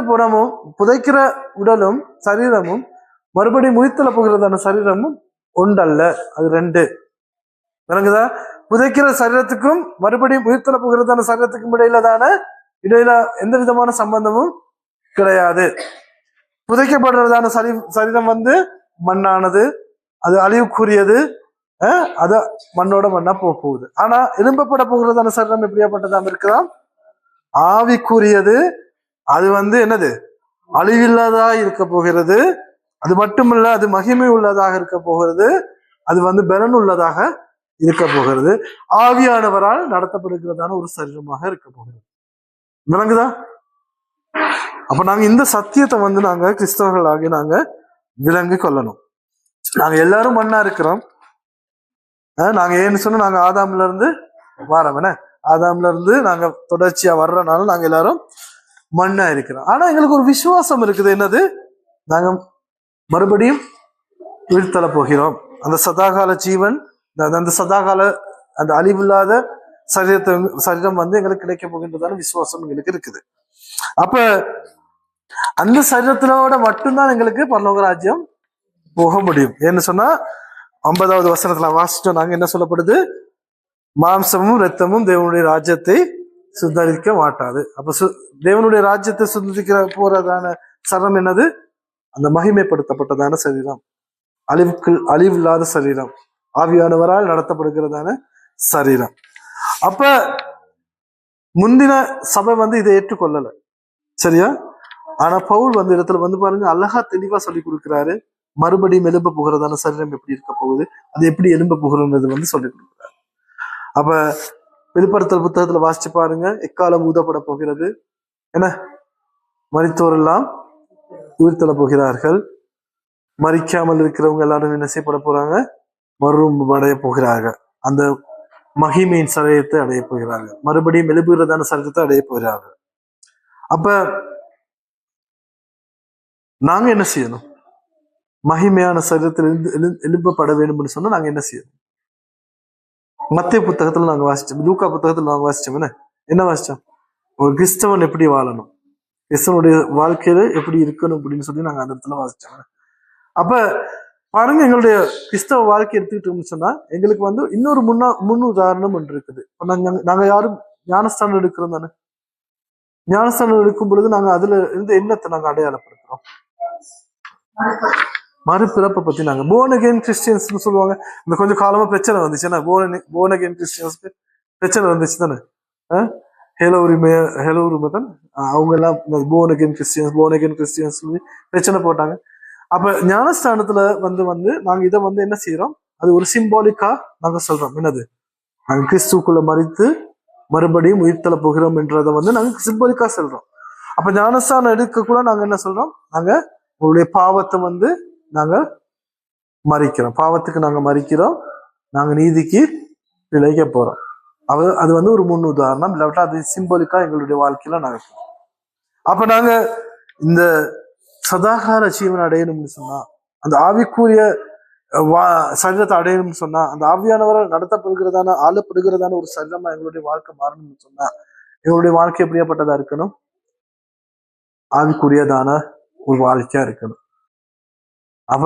உடலும் சரீரமும் மறுபடியும் உயிர்த்தல போகிறதான சரீரமும் ஒன்றல்ல, அது ரெண்டு. விளங்குதா? புதைக்கிற சரீரத்துக்கும் மறுபடியும் உயிர்த்தல போகிறதான சரீரத்துக்கும் இடையில எந்த விதமான சம்பந்தமும் கிடையாது. புதைக்கப்படுறதான சரீரம் வந்து மண்ணானது, அது அழிவுக்குரியது, அது மண்ணோட மண்ணா போகுது. ஆனா எழும்பப்பட போகிறதான சரீரம் எப்படியாப்பட்டதாம் இருக்கலாம்? ஆவிக்குரியது. அது வந்து என்னது? அழிவில்லாதா இருக்க போகிறது. அது மட்டுமல்ல, அது மகிமை உள்ளதாக இருக்க போகிறது. அது வந்து பலன் உள்ளதாக இருக்க போகிறது. ஆவியானவரால் நடத்தப்படுகிறதான ஒரு சரீரமாக இருக்க போகிறது. விளங்குதா? அப்ப நாங்க இந்த சத்தியத்தை வந்து நாங்க கிறிஸ்தவர்களாகி நாங்க விளங்கி கொள்ளணும். நாங்க எல்லாரும் மண்ணா இருக்கிறோம். நாங்க ஏன்னு சொன்னா நாங்க ஆதாம்ல இருந்து வாரோம். ஆதாம்ல இருந்து நாங்க தொடர்ச்சியா வர்றதுனால நாங்க எல்லாரும் மண்ணா இருக்கிறோம். ஆனா எங்களுக்கு ஒரு விசுவாசம் இருக்குது. என்னது? நாங்க மறுபடியும் உயிர்த்தல போகிறோம். அந்த சதாகால ஜீவன், அந்த சதாகால அந்த அழிவில்லாத சரீரம் வந்து எங்களுக்கு கிடைக்க போகின்றதான விசுவாசம் எங்களுக்கு இருக்குது. அப்ப அந்த சரீரத்தினோட மட்டும்தான் எங்களுக்கு பரலோக ராஜ்யம் போக முடியும். ஏன்னு சொன்னா 50வது வசனத்துல வாசிச்சோம். நாங்க என்ன சொல்லப்படுது? மாம்சமும் இரத்தமும் தேவனுடைய ராஜ்யத்தை சுதந்திரிக்க மாட்டாது. அப்ப தேவனுடைய ராஜ்யத்தை சுதந்திரிக்கிற போறதான சரம் என்னது? அந்த மகிமைப்படுத்தப்பட்டதான சரீரம், அழிவில்லாத சரீரம், ஆவியானவரால் நடத்தப்படுகிறதான சரீரம். அப்ப முந்தின சபை இதை ஏற்றுக்கொள்ளல, சரியா? ஆனா பவுல் இடத்துல பாருங்க, அழகா தெளிவா சொல்லி கொடுக்கிறாரு. மறுபடியும் எலும்ப போகிறதான சரீரம் எப்படி இருக்க போகுது, அது எப்படி எலும்ப போகிறது சொல்லி கொடுக்கிறாரு. அப்ப வெளிப்படுத்தல் புத்தகத்துல வாசிச்சு பாருங்க, எக்காலம் ஊதப்பட போகிறது, என்ன மரித்தோர் எல்லாம் உயிர்த்தெழ போகிறார்கள், மறிக்காமல் இருக்கிறவங்க எல்லாரும் என்ன செய்யப்பட போறாங்க? மறுரூபம் அடைய போகிறார்கள், அந்த மகிமையின் சரீரத்தை அடைய போகிறார்கள், மறுபடியும் எழுப்புகிறதான சரீரத்தை அடைய போகிறார்கள். அப்ப நாங்க என்ன செய்யணும்? மகிமையான சரீரத்தில் எழுப்பப்பட வேண்டும் சொன்னா நாங்க என்ன செய்யணும்? மத்திய புத்தகத்துல நாங்க வாசிச்சோம், லூக்கா புத்தகத்துல நாங்க வாசிச்சோம். என்ன வாசிச்சோம்? ஒரு கிறிஸ்தவன் எப்படி வாழணும், கிறிஸ்தவனுடைய வாழ்க்கையில எப்படி இருக்கணும் அப்படின்னு சொல்லி நாங்க அந்த இடத்துல வாசிச்சோம். அப்ப பாருங்க, எங்களுடைய கிறிஸ்தவ வாழ்க்கை எடுத்துக்கிட்டோம்னு சொன்னா எங்களுக்கு இன்னொரு முன் உதாரணம் ஒன்று இருக்குது. நாங்க யாரும் ஞானஸ்தானம் எடுக்கிறோம் தானே. ஞானஸ்தானம் எடுக்கும் பொழுது நாங்க அதுல இருந்து என்னத்தை நாங்க அடையாளப்படுத்துறோம்? மறுபிறப்பை பத்தி. நாங்க போர்ன் அகெயின் கிறிஸ்டியன்ஸ் சொல்லுவாங்க. இந்த கொஞ்சம் காலமா பிரச்சனை வந்துச்சு, போர்ன் அகெயின் கிறிஸ்டியன்ஸ்க்கு பிரச்சனை வந்துச்சு தானே. ஹேலோ உரிமை தான் அவங்க எல்லாம் போர்ன் அகெயின் கிறிஸ்டியன்ஸ் பிரச்சனை போட்டாங்க. அப்ப ஞானஸ்தானத்துல நாங்க இதை என்ன செய்யறோம்? அது ஒரு சிம்பாலிக்கா நாங்க சொல்றோம். என்னது? நாங்க கிறிஸ்துக்குள்ள மறித்து மறுபடியும் உயிர்த்தல போகிறோம் என்றதை நாங்க சிம்பாலிக்கா சொல்றோம். அப்ப ஞானஸ்தானம் எடுக்க கூட நாங்க என்ன சொல்றோம்? நாங்க உங்களுடைய பாவத்தை நாங்க மறிக்கிறோம், பாவத்துக்கு நாங்க மறிக்கிறோம், நாங்க நீதிக்கு பிழைக்க போறோம். அது ஒரு முன் உதாரணம், இல்லாவிட்டா அது சிம்பாலிக்கா எங்களுடைய வாழ்க்கையில நாங்க. அப்ப நாங்க இந்த சதாகால ஜீவன் அடையணும்னு சொன்னா, அந்த ஆவிக்குரிய சரீரத்தை அடையணும்னு சொன்னா, அந்த ஆவியானவரால் நடத்தப்படுகிறதான ஆளப்படுகிறதான ஒரு சரீரமா எங்களுடைய வாழ்க்கை மாறணும்னு சொன்னா, எங்களுடைய வாழ்க்கை எப்படியாப்பட்டதா இருக்கணும்? ஆவிக்குரியதான ஒரு வாழ்க்கையா இருக்கணும். அப்ப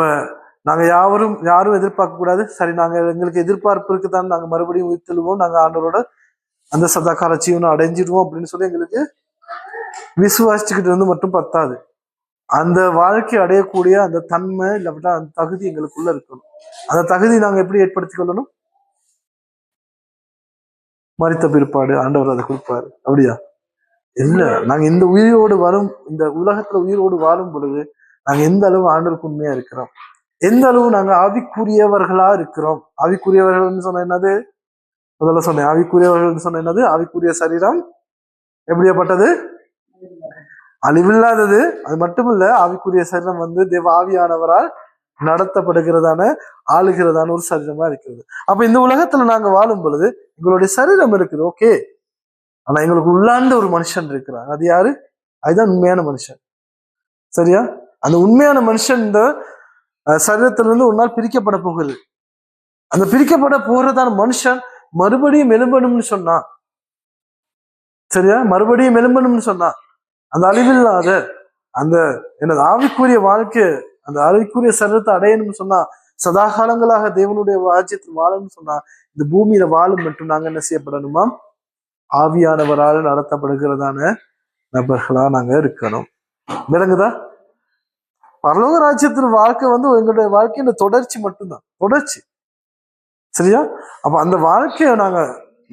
நாங்க யாரும் எதிர்பார்க்க கூடாது, சரி நாங்க எங்களுக்கு எதிர்பார்ப்பு இருக்குதான், நாங்க மறுபடியும் உயிர்த்தெழுவோம், நாங்க ஆண்டவரோட அந்த சதாகால ஜீவனை அடைஞ்சிடுவோம் அப்படின்னு சொல்லி எங்களுக்கு விசுவாசிச்சுக்கிட்டு மட்டும் பத்தாது. அந்த வாழ்க்கை அடையக்கூடிய அந்த தன்மை இல்லாவிட்டா அந்த தகுதி எங்களுக்குள்ள இருக்கணும். அந்த தகுதி நாங்க எப்படி ஏற்படுத்திக் கொள்ளணும்? மரித்த பிற்பாடு ஆண்டவர் அதை கொடுப்பாரு. அப்படியா? இல்ல, நாங்க இந்த இந்த உலகத்துல உயிரோடு வாழும் பொழுது நாங்க எந்த அளவு ஆண்டவருக்கு உண்மையா இருக்கிறோம், எந்த அளவு நாங்க ஆவிக்குரியவர்களா இருக்கிறோம். ஆவிக்குரியவர்கள் சொன்ன என்னது? முதல்ல சொன்னேன், ஆவிக்குரியவர்கள் சொன்ன என்னது? ஆவிக்குரிய சரீரம் எப்படியாப்பட்டது? அழிவில்லாதது. அது மட்டுமில்ல, ஆவிக்குரிய சரீரம் தேவ ஆவியானவரால் நடத்தப்படுகிறதான ஆளுகிறதான ஒரு சரீரமா இருக்கிறது. அப்ப இந்த உலகத்துல நாங்க வாழும் பொழுது எங்களுடைய சரீரம் இருக்குது, ஓகே. ஆனா எங்களுக்கு உள்ளாண்ட ஒரு மனுஷன் இருக்கிறார். அது யாரு? அதுதான் உண்மையான மனுஷன், சரியா? அந்த உண்மையான மனுஷன் இந்த சரீரத்திலிருந்து ஒரு நாள் பிரிக்கப்பட போகுது. அந்த பிரிக்கப்பட போகிறதான மனுஷன் மறுபடியும் எழும்பணும்னு சொன்னா, சரியா? மறுபடியும் எழும்பணும்னு சொன்னா, அந்த அழிவில்லாத அந்த எனது ஆவிக்குரிய வாழ்க்கை, அந்த ஆவிக்குரிய சரீரத்தை அடையணும்னு சொன்னா, சதாகாலங்களாக தேவனுடைய ராஜ்யத்தில் வாழணும்னு சொன்னா, இந்த பூமியில வாழும் மட்டும் நாங்க என்ன செய்யப்படணுமா? ஆவியானவரால் நடத்தப்படுகிறதான நபர்களா நாங்க இருக்கணும். விளங்குதா? பரலோக ராஜ்யத்தின் வாழ்க்கை எங்களுடைய வாழ்க்கையின் தொடர்ச்சி மட்டும்தான், தொடர்ச்சி, சரியா? அப்ப அந்த வாழ்க்கையை நாங்க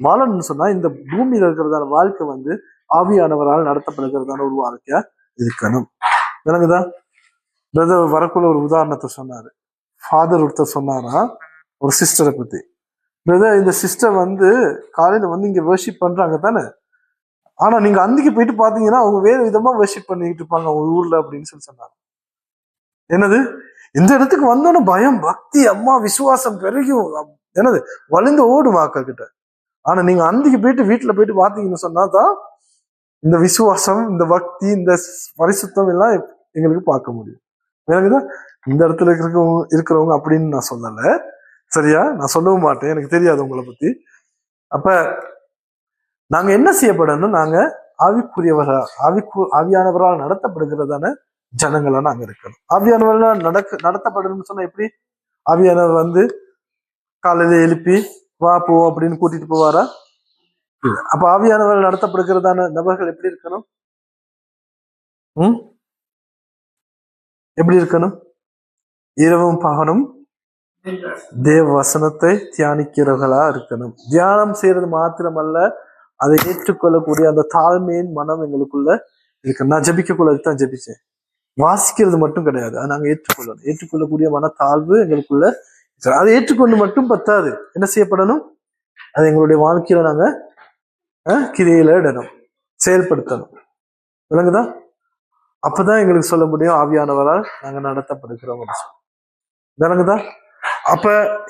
வாழணும்னு சொன்னா, இந்த பூமியில இருக்கிறதான வாழ்க்கை ஆவியானவரால் நடத்தப்படுகிறதான ஒரு வாழ்க்கையா இருக்கணும். விளங்குதா? பிரதர் வரக்குள்ள ஒரு உதாரணத்தை சொன்னாரு. ஃபாதர் ஒருத்தர் சொன்னாரா ஒரு சிஸ்டரை பத்தி. பிரதர், இந்த சிஸ்டர் காலையில இங்க வர்ஷிப் பண்றாங்க தானே, ஆனா நீங்க அன்னைக்கு போயிட்டு பாத்தீங்கன்னா அவங்க வேறு விதமா வர்ஷிப் பண்ணிக்கிட்டு இருப்பாங்க அவங்க ஊர்ல அப்படின்னு சொல்லி சொன்னாங்க. என்னது? இந்த இடத்துக்கு வந்தோன்னு பயம், பக்தி, அம்மா விசுவாசம் பெருகும், என்னது வலிந்து ஓடும் ஆக்கள் கிட்ட. ஆனா நீங்க அன்றைக்கு போயிட்டு வீட்டுல போயிட்டு பாத்தீங்கன்னு சொன்னாதான் இந்த விசுவாசம், இந்த பக்தி, இந்த பரிசுத்தம் எல்லாம் எங்களுக்கு பார்க்க முடியும். எனக்குதான் இந்த இடத்துல இருக்கிறவங்க அப்படின்னு நான் சொல்லல, சரியா? நான் சொல்லவும் மாட்டேன், எனக்கு தெரியாது உங்களை பத்தி. அப்ப நாங்க என்ன செய்யப்படணும்? நாங்க ஆவியானவரால் நடத்தப்படுகிறதான ஜனங்களா நாங்க இருக்கணும். ஆவியானவர்கள் நடத்தப்படணும்னு சொன்னா எப்படி? ஆவியானவர் வந்து காலையில எழுப்பி வா போ அப்படின்னு கூட்டிட்டு போவாரா? இல்ல. அப்ப ஆவியானவர்கள் நடத்தப்படுகிறதான நபர்கள் எப்படி இருக்கணும்? எப்படி இருக்கணும்? இரவும் பகலும் தேவ வசனத்தை தியானிக்கிறவர்களா இருக்கணும். தியானம் செய்யறது மாத்திரமல்ல, அதை ஏற்றுக்கொள்ளக்கூடிய அந்த தாழ்மையின் மனம் எங்களுக்குள்ள இருக்கு. நான் ஜபிக்கக்குள்ளதான் ஜபிச்சேன். வாசிக்கிறது மட்டும் கிடையாது, அதை நாங்க ஏற்றுக்கொள்ளணும். ஏற்றுக்கொள்ளக்கூடிய மனத்தாழ்வு எங்களுக்குள்ள அதை ஏற்றுக்கொண்டு மட்டும் பத்தாது, என்ன செய்யப்படணும்? அது எங்களுடைய வாழ்க்கையில நாங்க கிரியில இடணும், செயல்படுத்தணும். விளங்குதா? அப்பதான் எங்களுக்கு சொல்ல முடியும் ஆவியானவரால் நாங்க நடத்தப்படுகிறோம். விளங்குதா? அப்ப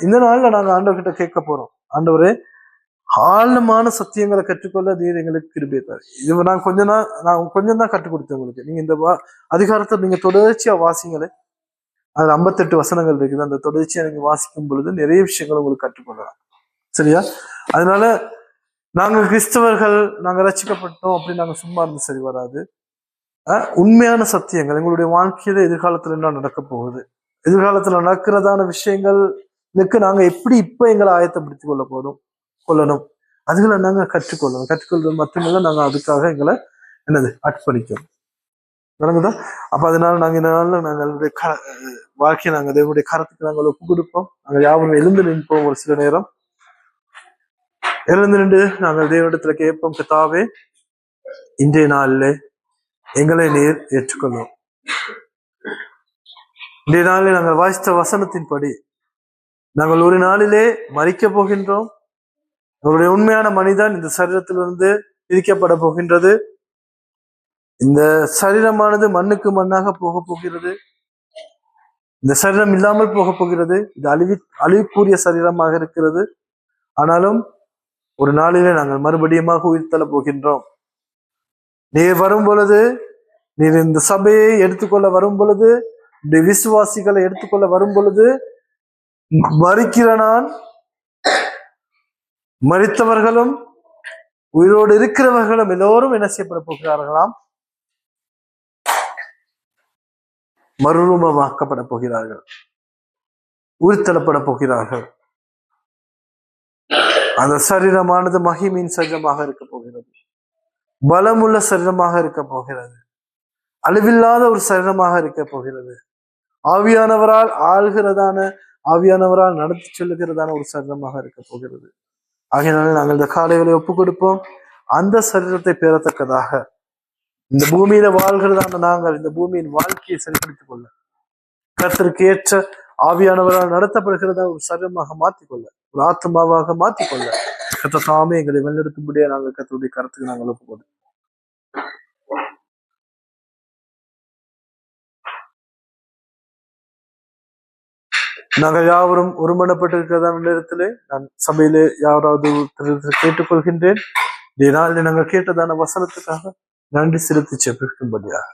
இந்த நாள்ல நாங்க ஆண்டவர்கிட்ட கேட்க போறோம், ஆண்டவரே ஆழமான சத்தியங்களை கற்றுக்கொள்ள நீர் எங்களுக்கு கிருபை தாரு. இது நான் கொஞ்சம் தான் கற்றுக் கொடுத்தேன் உங்களுக்கு. நீங்க இந்த அதிகாரத்தை நீங்க தொடர்ச்சியா வாசிங்களே. அது 58 வசனங்கள் இருக்குது. அந்த தொடர்ச்சியா நீங்க வாசிக்கும் பொழுது நிறைய விஷயங்கள் உங்களுக்கு கற்றுக்கொள்ளலாம். சரியா? அதனால நாங்க கிறிஸ்தவர்கள், நாங்க ரசிக்கப்பட்டோம் அப்படின்னு நாங்க சும்மா இருந்து சரி வராது. உண்மையான சத்தியங்கள் எங்களுடைய வாழ்க்கையில எதிர்காலத்துல என்ன நடக்க போகுது, எதிர்காலத்துல நடக்கிறதான விஷயங்களுக்கு நாங்க எப்படி இப்ப எங்களை ஆயத்தப்படுத்திக் கொள்ளணும், அதுகளை நாங்க கற்றுக்கொள்ளணும். கற்றுக்கொள்றது மட்டுமில்ல, நாங்க அதுக்காக எங்களை அர்ப்பணிக்கணும். விளங்குதா? அப்ப அதனால நாங்க இந்த நாள்ல நாங்களுடைய வாழ்க்கையை நாங்க தேவனுடைய கரத்துக்கு நாங்கள் ஒப்பு கொடுப்போம். நாங்கள் யாரும் எழுந்து நிற்போம். ஒரு சில நேரம் எழுந்து நின்று நாங்கள் தேவனிடத்துல கேட்போம், கர்த்தாவே இன்றைய நாளிலே எங்களை நீர் ஏற்றுக்கொள்வோம். இன்றைய நாளிலே நாங்கள் வாசித்த வசனத்தின்படி நாங்கள் ஒரு நாளிலே மரிக்க போகின்றோம். அவருடைய உண்மையான மனிதன் இந்த சரீரத்திலிருந்து பிரிக்கப்பட போகின்றது. இந்த சரீரமானது மண்ணுக்கு மண்ணாக போக போகிறது. இந்த சரீரம் இல்லாமல் போக போகிறது. இது அழிவுக்குரிய சரீரமாக இருக்கிறது. ஆனாலும் ஒரு நாளிலே நாங்கள் மறுபடியுமாக உயிர்த்தெழ போகின்றோம். நீர் வரும் பொழுது, நீர் இந்த சபையை எடுத்துக்கொள்ள வரும் பொழுது, இந்த விசுவாசிகளை எடுத்துக்கொள்ள வரும் பொழுது, மரிக்கிற நான், மரித்தவர்களும் உயிரோடு இருக்கிறவர்களும் எல்லோரும் என்ன செய்யப்பட போகிறார்களாம்? மறுரூபமாக்கப்பட போகிறார்கள், உயிர்த்தெழப்பட போகிறார்கள். அந்த சரீரமானது மகிமையின் சரீரமாக இருக்க போகிறது, பலமுள்ள சரீரமாக இருக்க போகிறது, அழிவில்லாத ஒரு சரீரமாக இருக்க போகிறது, ஆவியானவரால் ஆள்கிறதான, ஆவியானவரால் நடத்தி செல்லுகிறதான ஒரு சரீரமாக இருக்க போகிறது. ஆகையினால நாங்கள் இந்த காலைகளை ஒப்புக் கொடுப்போம். அந்த சரீரத்தை பெறத்தக்கதாக இந்த பூமியில வாழ்கிறதான நாங்கள் இந்த பூமியின் வாழ்க்கையை சரிப்படுத்திக் கொள்ள, கர்த்தருக்கு ஏற்ற ஆவியானவரால் நடத்தப்படுகிறதா ஒரு சரீரமாக மாற்றிக்கொள்ள, ஒரு ஆத்மாவாக மாற்றிக்கொள்ள கர்த்தர் தாமே எங்களை வழிநடத்தும்படியா நாங்கள் கர்த்தருடைய கருத்துக்கு நாங்கள் ஒப்புக்கொடு. நாங்கள் யாவரும் ஒருமனப்பட்டிருக்கிறதான நேரத்திலே நான் சபையிலே யாராவது கேட்டுக்கொள்கின்றேன். நாங்கள் கேட்டதான வசனத்துக்காக நன்றி செலுத்தி செப்பிக்கும்படியாக